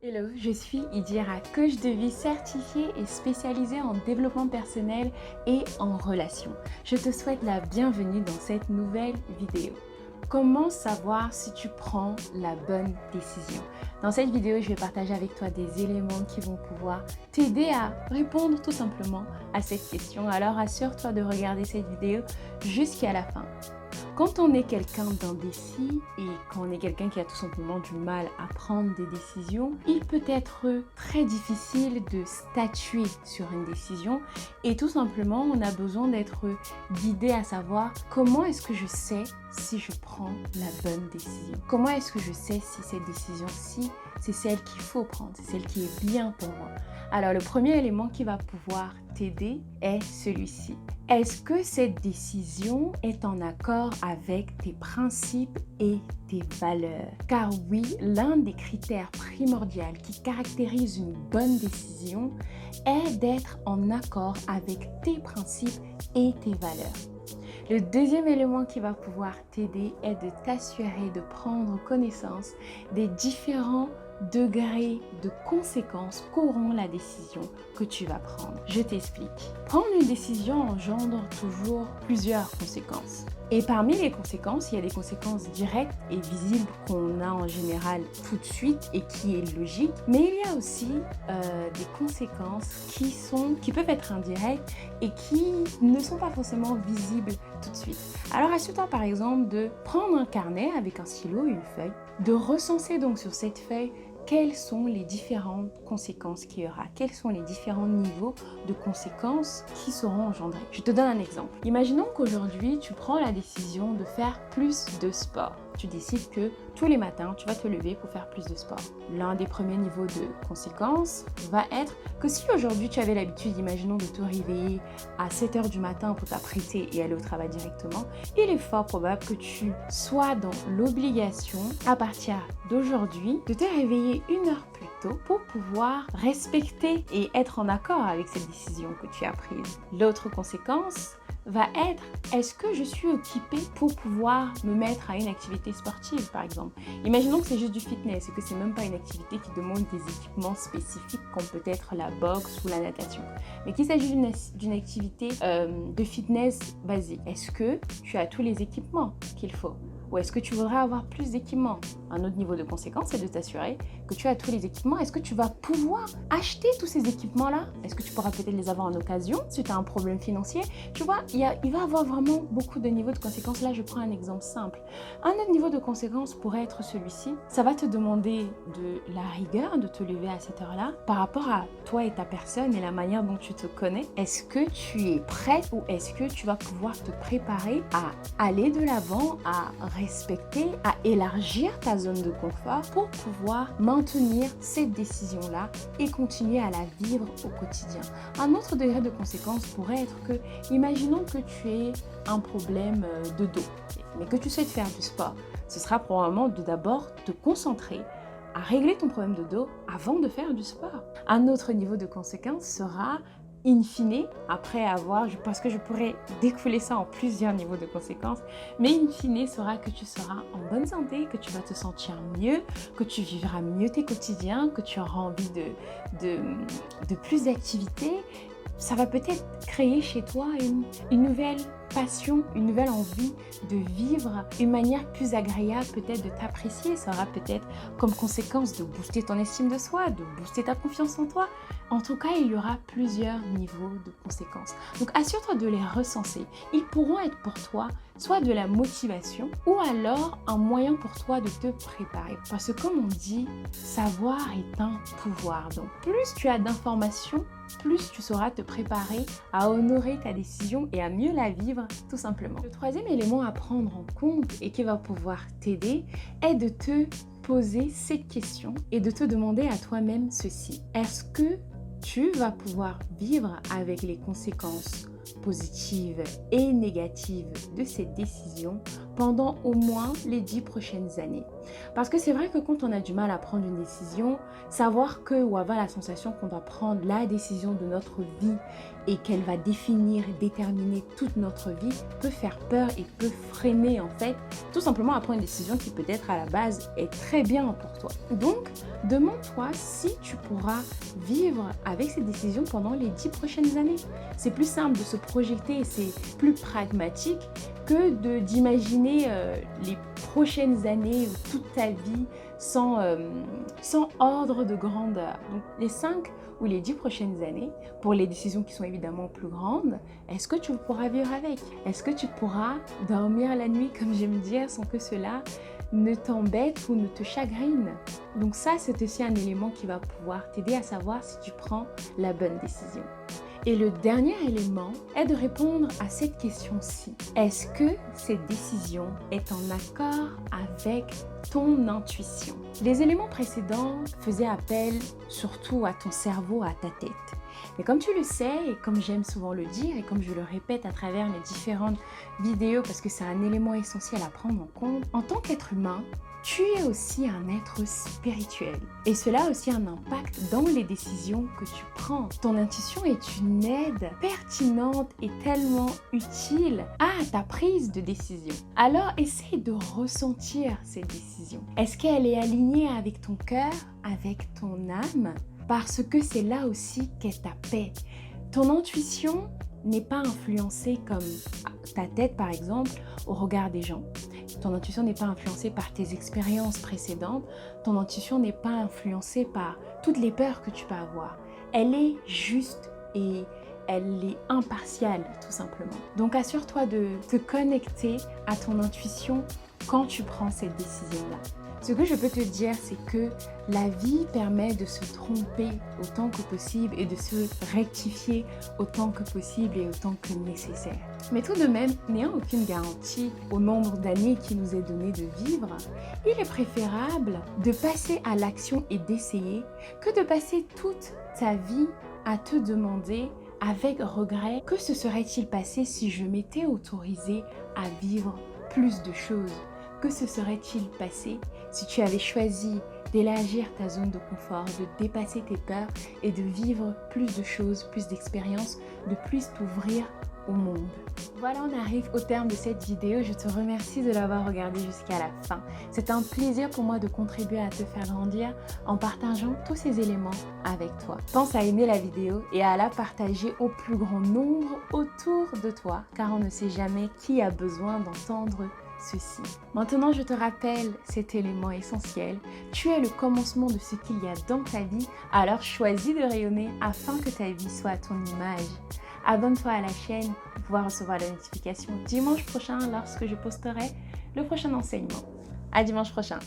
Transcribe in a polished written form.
Hello, je suis Idira, coach de vie certifiée et spécialisée en développement personnel et en relations. Je te souhaite la bienvenue dans cette nouvelle vidéo. Comment savoir si tu prends la bonne décision? Dans cette vidéo, je vais partager avec toi des éléments qui vont pouvoir t'aider à répondre tout simplement à cette question. Alors assure-toi de regarder cette vidéo jusqu'à la fin. Quand on est quelqu'un d'indécis et quand on est quelqu'un qui a tout simplement du mal à prendre des décisions, il peut être très difficile de statuer sur une décision et tout simplement on a besoin d'être guidé à savoir comment est-ce que je sais si je prends la bonne décision. Comment est-ce que je sais si cette décision-ci, c'est celle qu'il faut prendre, c'est celle qui est bien pour moi. Alors le premier élément qui va pouvoir t'aider est celui-ci. Est-ce que cette décision est en accord avec tes principes et tes valeurs? Car oui, l'un des critères primordiaux qui caractérise une bonne décision est d'être en accord avec tes principes et tes valeurs. Le deuxième élément qui va pouvoir t'aider est de t'assurer de prendre connaissance des différents degrés de conséquences qu'auront la décision que tu vas prendre. Je t'explique. Prendre une décision engendre toujours plusieurs conséquences. Et parmi les conséquences, il y a des conséquences directes et visibles qu'on a en général tout de suite et qui est logique. Mais il y a aussi des conséquences qui peuvent être indirectes et qui ne sont pas forcément visibles tout de suite. Alors assure-toi par exemple de prendre un carnet avec un stylo, une feuille, de recenser donc sur cette feuille quelles sont les différentes conséquences qu'il y aura, quels sont les différents niveaux de conséquences qui seront engendrés. Je te donne un exemple. Imaginons qu'aujourd'hui, tu prends la décision de faire plus de sport. Tu décides que tous les matins, tu vas te lever pour faire plus de sport. L'un des premiers niveaux de conséquences va être que si aujourd'hui tu avais l'habitude, imaginons, de te réveiller à 7 heures du matin pour t'apprêter et aller au travail directement, il est fort probable que tu sois dans l'obligation, à partir d'aujourd'hui, de te réveiller 1 heure plus tôt pour pouvoir respecter et être en accord avec cette décision que tu as prise. L'autre conséquence va être, est-ce que je suis équipée pour pouvoir me mettre à une activité sportive, par exemple? Imaginons que c'est juste du fitness et que c'est même pas une activité qui demande des équipements spécifiques comme peut-être la boxe ou la natation, mais qu'il s'agit d'une activité de fitness basique. Est-ce que tu as tous les équipements qu'il faut? Ou est-ce que tu voudrais avoir plus d'équipements? Un autre niveau de conséquence, c'est de t'assurer que tu as tous les équipements. Est-ce que tu vas pouvoir acheter tous ces équipements-là? Est-ce que tu pourras peut-être les avoir en occasion si tu as un problème financier? Tu vois, il va y avoir vraiment beaucoup de niveaux de conséquences. Là, je prends un exemple simple. Un autre niveau de conséquence pourrait être celui-ci. Ça va te demander de la rigueur de te lever à cette heure-là par rapport à toi et ta personne et la manière dont tu te connais. Est-ce que tu es prête ou est-ce que tu vas pouvoir te préparer à aller de l'avant, à respecter, à élargir ta zone de confort pour pouvoir maintenir cette décision-là et continuer à la vivre au quotidien. Un autre degré de conséquence pourrait être que, imaginons que tu aies un problème de dos, mais que tu souhaites faire du sport. Ce sera probablement de d'abord te concentrer à régler ton problème de dos avant de faire du sport. Un autre niveau de conséquence sera in fine, après avoir, parce que je pourrais découler ça en plusieurs niveaux de conséquences, mais in fine sera que tu seras en bonne santé, que tu vas te sentir mieux, que tu vivras mieux tes quotidiens, que tu auras envie de plus d'activités. Ça va peut-être créer chez toi une nouvelle passion, une nouvelle envie de vivre une manière plus agréable, peut-être de t'apprécier. Ça aura peut-être comme conséquence de booster ton estime de soi, de booster ta confiance en toi. En tout cas, il y aura plusieurs niveaux de conséquences. Donc assure-toi de les recenser. Ils pourront être pour toi soit de la motivation ou alors un moyen pour toi de te préparer. Parce que comme on dit, savoir est un pouvoir. Donc plus tu as d'informations, plus tu sauras te préparer à honorer ta décision et à mieux la vivre tout simplement. Le troisième élément à prendre en compte et qui va pouvoir t'aider est de te poser cette question et de te demander à toi-même ceci. Est-ce que tu vas pouvoir vivre avec les conséquences positives et négatives de cette décision pendant au moins les 10 prochaines années? Parce que c'est vrai que quand on a du mal à prendre une décision, savoir que ou avoir la sensation qu'on doit prendre la décision de notre vie et qu'elle va définir et déterminer toute notre vie peut faire peur et peut freiner en fait tout simplement à prendre une décision qui peut-être à la base est très bien pour toi. Donc, demande-toi si tu pourras vivre avec cette décision pendant les 10 prochaines années. C'est plus simple de se projeter et c'est plus pragmatique que d'imaginer les prochaines années ou toute ta vie sans ordre de grandeur. Donc les 5 ou les 10 prochaines années, pour les décisions qui sont évidemment plus grandes, est-ce que tu pourras vivre avec? Est-ce que tu pourras dormir la nuit, comme j'aime dire, sans que cela ne t'embête ou ne te chagrine? Donc ça, c'est aussi un élément qui va pouvoir t'aider à savoir si tu prends la bonne décision. Et le dernier élément est de répondre à cette question-ci. Est-ce que cette décision est en accord avec ton intuition? Les éléments précédents faisaient appel surtout à ton cerveau, à ta tête. Mais comme tu le sais, et comme j'aime souvent le dire, et comme je le répète à travers mes différentes vidéos, parce que c'est un élément essentiel à prendre en compte, en tant qu'être humain, tu es aussi un être spirituel. Et cela a aussi un impact dans les décisions que tu prends. Ton intuition est une aide pertinente et tellement utile à ta prise de décision. Alors, essaye de ressentir cette décision. Est-ce qu'elle est alignée avec ton cœur, avec ton âme? Parce que c'est là aussi qu'est ta paix. Ton intuition n'est pas influencée comme ta tête, par exemple, au regard des gens. Ton intuition n'est pas influencée par tes expériences précédentes. Ton intuition n'est pas influencée par toutes les peurs que tu peux avoir. Elle est juste et elle est impartiale, tout simplement. Donc assure-toi de te connecter à ton intuition quand tu prends cette décision-là. Ce que je peux te dire, c'est que la vie permet de se tromper autant que possible et de se rectifier autant que possible et autant que nécessaire. Mais tout de même, n'ayant aucune garantie au nombre d'années qui nous est donné de vivre, il est préférable de passer à l'action et d'essayer que de passer toute ta vie à te demander avec regret que se serait-il passé si je m'étais autorisée à vivre plus de choses. Que se serait-il passé si tu avais choisi d'élargir ta zone de confort, de dépasser tes peurs et de vivre plus de choses, plus d'expériences, de plus t'ouvrir au monde? Voilà, on arrive au terme de cette vidéo. Je te remercie de l'avoir regardée jusqu'à la fin. C'est un plaisir pour moi de contribuer à te faire grandir en partageant tous ces éléments avec toi. Pense à aimer la vidéo et à la partager au plus grand nombre autour de toi, car on ne sait jamais qui a besoin d'entendre ceci. Maintenant, je te rappelle cet élément essentiel. Tu es le commencement de ce qu'il y a dans ta vie, alors choisis de rayonner afin que ta vie soit à ton image. Abonne-toi à la chaîne pour pouvoir recevoir la notification dimanche prochain lorsque je posterai le prochain enseignement. À dimanche prochain.